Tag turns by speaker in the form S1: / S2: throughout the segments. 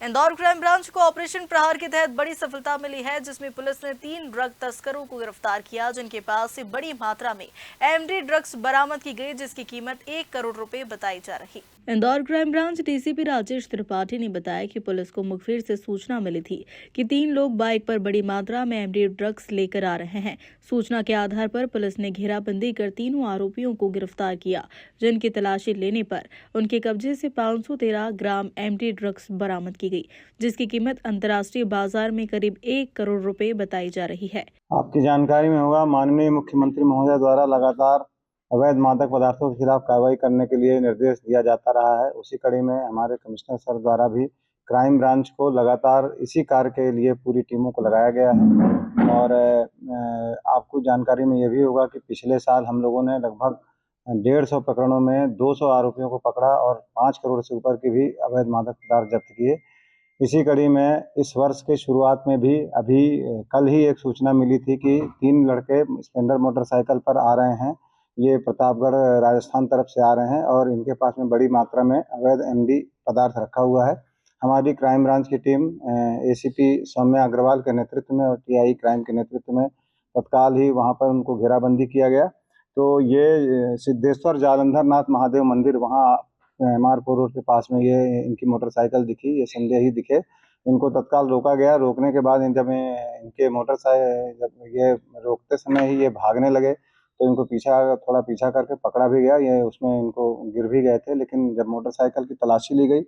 S1: Indore crime branch को operation प्रहार के तहत बड़ी सफलता मिली है, जिसमें पुलिस ने 3 ड्रग तस्करों को गिरफ्तार किया, जिनके पास से बड़ी मात्रा में एमडी ड्रग्स बरामद की गई, जिसकी कीमत 1 करोड़ रुपए बताई जा रही। Indore crime branch DCP Rajesh Tripathi ने बताया कि पुलिस को मुखबिर से सूचना मिली थी कि 3 लोग बाइक पर बड़ी मात्रा में एमडी ड्रग्स लेकर आ रहे हैं। सूचना के आधार पर पुलिस ने घेराबंदी कर तीनों आरोपियों को गिरफ्तार किया, जिनकी तलाशी लेने पर उनके कब्जे से 513 ग्राम एमडी ड्रग्स बरामद की गई, जिसकी कीमत अंतर्राष्ट्रीय बाजार में करीब 1 करोड़ रुपए बताई जा रही है।
S2: आपकी जानकारी में होगा, माननीय मुख्यमंत्री महोदय द्वारा लगातार अवैध मादक पदार्थों के खिलाफ कार्रवाई करने के लिए निर्देश दिया जाता रहा है। उसी कड़ी में हमारे कमिश्नर सर द्वारा भी क्राइम ब्रांच को लगातार इसी कार्य के लिए पूरी टीमों को लगाया गया है। और आपको जानकारी में ये भी होगा कि पिछले साल हम लोगों ने लगभग 150 प्रकरणों में 200 आरोपियों को पकड़ा और 5 करोड़ से ऊपर के भी अवैध मादक पदार्थ जब्त किए। इसी कड़ी में इस वर्ष के शुरुआत में भी अभी कल ही एक सूचना मिली थी कि 3 लड़के स्प्लेंडर मोटरसाइकिल पर आ रहे हैं। ये प्रतापगढ़ राजस्थान तरफ से आ रहे हैं और इनके पास में बड़ी मात्रा में अवैध एमडी पदार्थ रखा हुआ है। हमारी क्राइम ब्रांच की टीम एसीपी सौम्या अग्रवाल के नेतृत्व में और टीआई क्राइम के नेतृत्व में तत्काल ही वहां पर उनको घेराबंदी किया गया। तो ये सिद्धेश्वर जालंधर नाथ महादेव मंदिर, वहाँ मारपुर रोड के पास में ये इनकी मोटरसाइकिल दिखी, ये संदेह ही दिखे। इनको तत्काल रोका गया। रोकने के बाद जब इनके मोटरसाइकिल जब ये रोकते समय ही ये भागने लगे तो इनको थोड़ा पीछा करके पकड़ा भी गया। ये उसमें इनको गिर भी गए थे, लेकिन जब मोटरसाइकिल की तलाशी ली गई,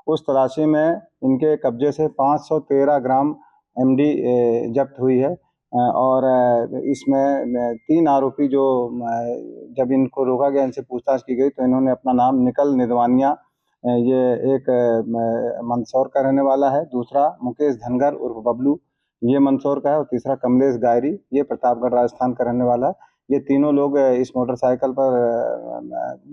S2: उस तलाशी में इनके कब्जे से 513 ग्राम एमडी जब्त हुई है। और इसमें 3 आरोपी जो जब इनको रोका गया, इनसे पूछताछ की गई तो इन्होंने अपना नाम निकल निदवानिया, ये एक मंदसौर का रहने वाला है, दूसरा मुकेश धनगर उर्फ बबलू, ये मंदसौर का है, और तीसरा कमलेश गायरी, ये प्रतापगढ़ राजस्थान का रहने वाला है। ये तीनों लोग इस मोटरसाइकिल पर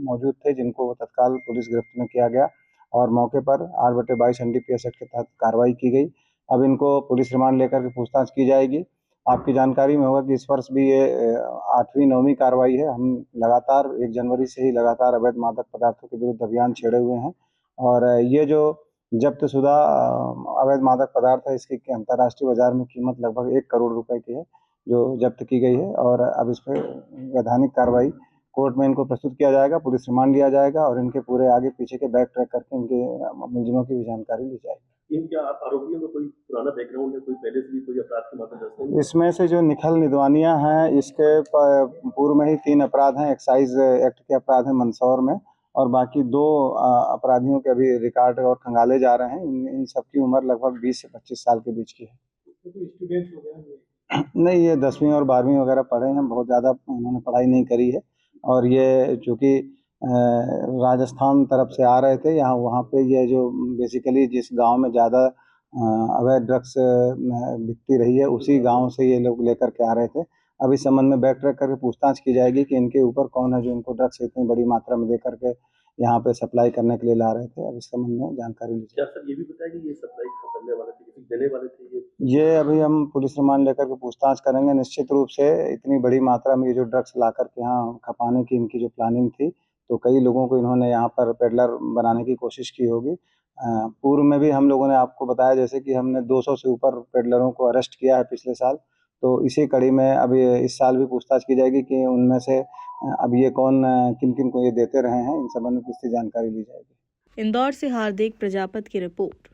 S2: मौजूद थे, जिनको तत्काल पुलिस गिरफ्त में किया गया और मौके पर 8/22 एनडीपीएस एक्ट के तहत कार्रवाई की गई। अब इनको पुलिस रिमांड लेकर के पूछताछ की जाएगी। आपकी जानकारी में होगा कि इस वर्ष भी ये 8वीं-9वीं कार्रवाई है। हम लगातार 1 जनवरी से ही लगातार अवैध मादक पदार्थों के विरुद्ध अभियान छेड़े हुए हैं और ये जो जब्तशुदा अवैध मादक पदार्थ है, इसकी अंतर्राष्ट्रीय बाजार में कीमत लगभग 1 करोड़ रुपए की है, जो जब्त की गई है। और अब इस पर वैधानिक कार्रवाई कोर्ट में इनको प्रस्तुत किया जाएगा, पुलिस रिमांड लिया जाएगा और इनके पूरे आगे पीछे के बैक ट्रैक करके इनके मुलजिमों की भी जानकारी ली जाएगी।
S3: इनके आरोपियों में कोई पुराना बैकग्राउंड है, कोई पहले से भी कोई अपराध के मामले दर्ज है?
S2: इसमें से जो निखल निदवानिया हैं, इसके पूर्व में ही 3 अपराध हैं। एक्साइज एक्ट के अपराध हैं मंदसौर में, और बाकी 2 अपराधियों के अभी रिकॉर्ड और खंगाले जा रहे हैं। इन सबकी उम्र लगभग 20 से 25 साल के बीच की है।
S3: तो स्टूडेंट हो गया
S2: नहीं, ये 10वीं और 12वीं वगैरह पढ़े हैं, बहुत ज़्यादा इन्होंने पढ़ाई नहीं करी है। और ये चूँकि राजस्थान तरफ से आ रहे थे, यहाँ वहाँ पे ये जो बेसिकली जिस गांव में ज़्यादा अवैध ड्रग्स बिकती रही है, उसी गांव से ये लोग लेकर के आ रहे थे। अब इस संबंध में बैक ट्रैक करके पूछताछ की जाएगी कि इनके ऊपर कौन है जो इनको ड्रग्स इतनी बड़ी मात्रा में दे करके यहाँ पे सप्लाई करने के लिए ला रहे थे। अब इस संबंध में जानकारी ली
S3: क्या सर ये भी बताया कि ये सप्लाई करने वाले थे, किसी देने वाले थे?
S2: ये अभी हम पुलिस रिमांड लेकर के पूछताछ करेंगे। निश्चित रूप से इतनी बड़ी मात्रा में ये जो ड्रग्स ला करके यहाँ खपाने की इनकी जो प्लानिंग थी, तो कई लोगों को इन्होंने यहाँ पर पेडलर बनाने की कोशिश की होगी। पूर्व में भी हम लोगों ने आपको बताया जैसे कि हमने 200 से ऊपर पेडलरों को अरेस्ट किया है पिछले साल। तो इसी कड़ी में अभी इस साल भी पूछताछ की जाएगी कि उनमें से अब ये कौन किन-किन को ये देते रहे हैं, इन संबंध में विस्तृत जानकारी ली जाएगी।
S1: इंदौर से हार्दिक प्रजापत की रिपोर्ट।